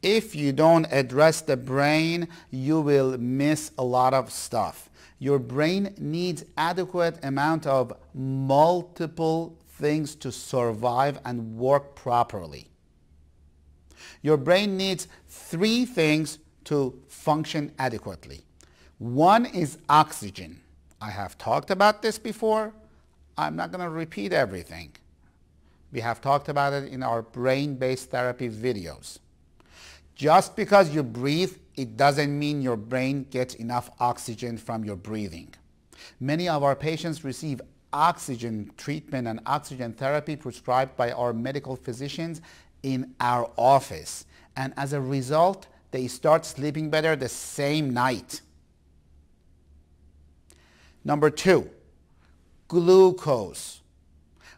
If you don't address the brain, you will miss a lot of stuff. Your brain needs adequate amount of multiple things to survive and work properly. Your brain needs 3 things to function adequately. One is oxygen. I have talked about this before. I'm not going to repeat everything. We have talked about it in our brain-based therapy videos. Just because you breathe, it doesn't mean your brain gets enough oxygen from your breathing. Many of our patients receive oxygen treatment and oxygen therapy prescribed by our medical physicians in our office. And as a result, they start sleeping better the same night. Number 2, glucose.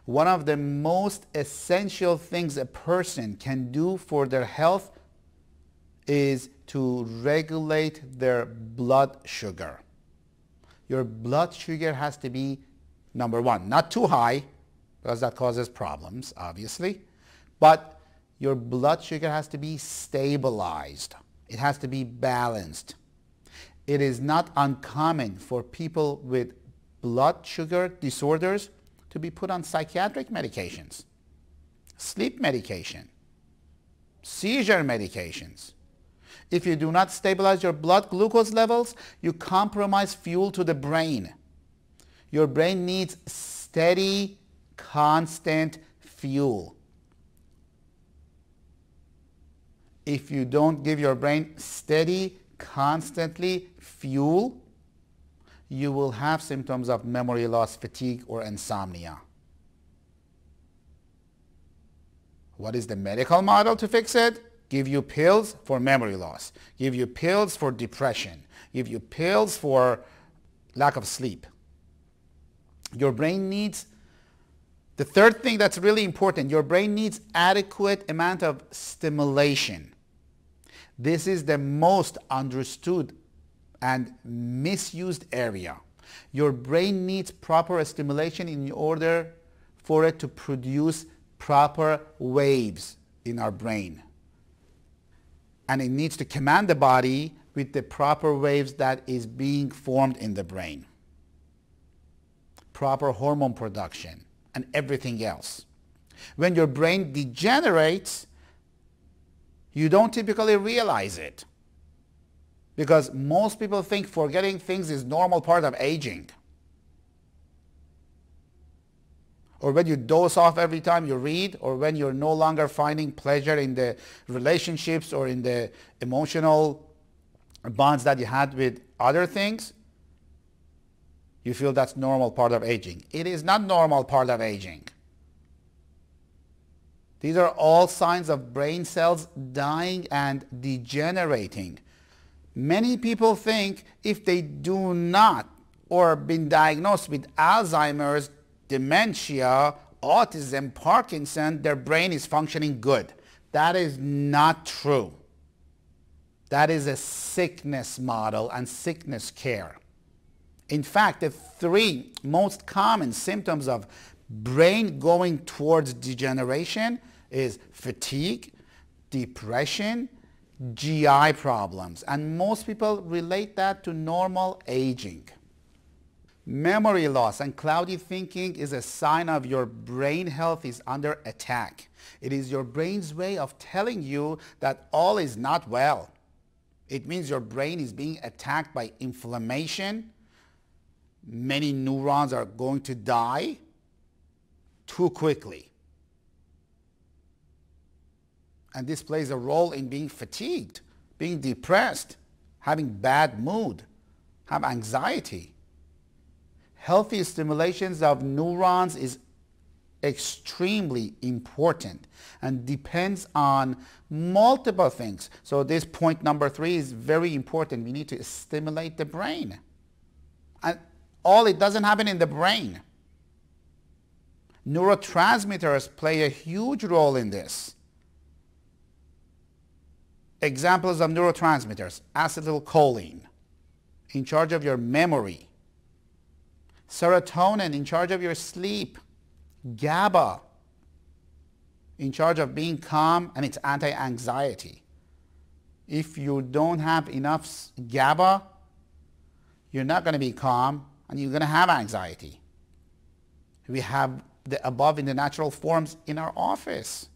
One of the most essential things a person can do for their health is to regulate their blood sugar. Your blood sugar has to be, number 1, not too high, because that causes problems, obviously, but your blood sugar has to be stabilized. It has to be balanced. It is not uncommon for people with blood sugar disorders to be put on psychiatric medications, sleep medication, seizure medications. If you do not stabilize your blood glucose levels, you compromise fuel to the brain. Your brain needs steady, constant fuel. If you don't give your brain steady, constantly fuel, you will have symptoms of memory loss, fatigue, or insomnia. What is the medical model to fix it? Give you pills for memory loss. Give you pills for depression. Give you pills for lack of sleep. Your brain needs, the third thing that's really important, your brain needs adequate amount of stimulation. This is the most understood and misused area. Your brain needs proper stimulation in order for it to produce proper waves in our brain. And it needs to command the body with the proper waves that is being formed in the brain. Proper hormone production and everything else. When your brain degenerates, you don't typically realize it, because most people think forgetting things is normal part of aging. Or when you doze off every time you read, or when you're no longer finding pleasure in the relationships or in the emotional bonds that you had with other things, you feel that's normal part of aging. It is not normal part of aging. These are all signs of brain cells dying and degenerating. Many people think if they do not or been diagnosed with Alzheimer's, dementia, autism, Parkinson, their brain is functioning good. That is not true. That is a sickness model and sickness care. In fact, the 3 most common symptoms of brain going towards degeneration is fatigue, depression, GI problems, and most people relate that to normal aging. Memory loss and cloudy thinking is a sign of your brain health is under attack. It is your brain's way of telling you that all is not well. It means your brain is being attacked by inflammation. Many neurons are going to die too quickly. And this plays a role in being fatigued, being depressed, having bad mood, have anxiety. Healthy stimulations of neurons is extremely important and depends on multiple things. So this point number 3 is very important. We need to stimulate the brain. And it doesn't happen in the brain. Neurotransmitters play a huge role in this. Examples of neurotransmitters: acetylcholine, in charge of your memory; serotonin, in charge of your sleep; GABA, in charge of being calm and it's anti-anxiety; If you don't have enough GABA, you're not going to be calm and you're going to have anxiety. We have the above in the natural forms in our office.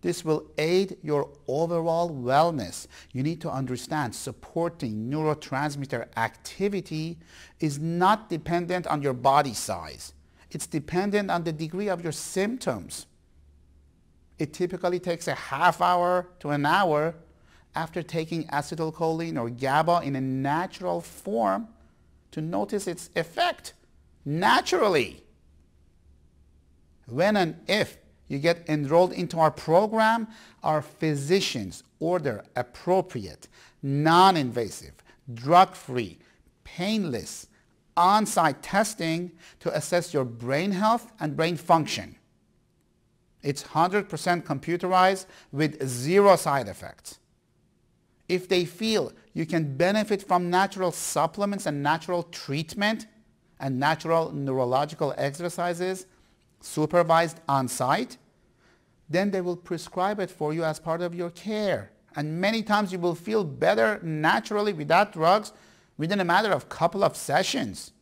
This will aid your overall wellness. You need to understand supporting neurotransmitter activity is not dependent on your body size. It's dependent on the degree of your symptoms. It typically takes a half hour to an hour after taking acetylcholine or GABA in a natural form to notice its effect naturally. When and if you get enrolled into our program, our physicians order appropriate, non-invasive, drug-free, painless, on-site testing to assess your brain health and brain function. It's 100% computerized with zero side effects. If they feel you can benefit from natural supplements and natural treatment and natural neurological exercises supervised on-site, then they will prescribe it for you as part of your care. And many times you will feel better naturally without drugs within a matter of a couple of sessions.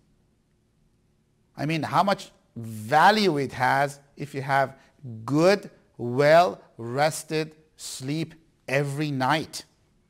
I mean, how much value it has if you have good, well-rested sleep every night.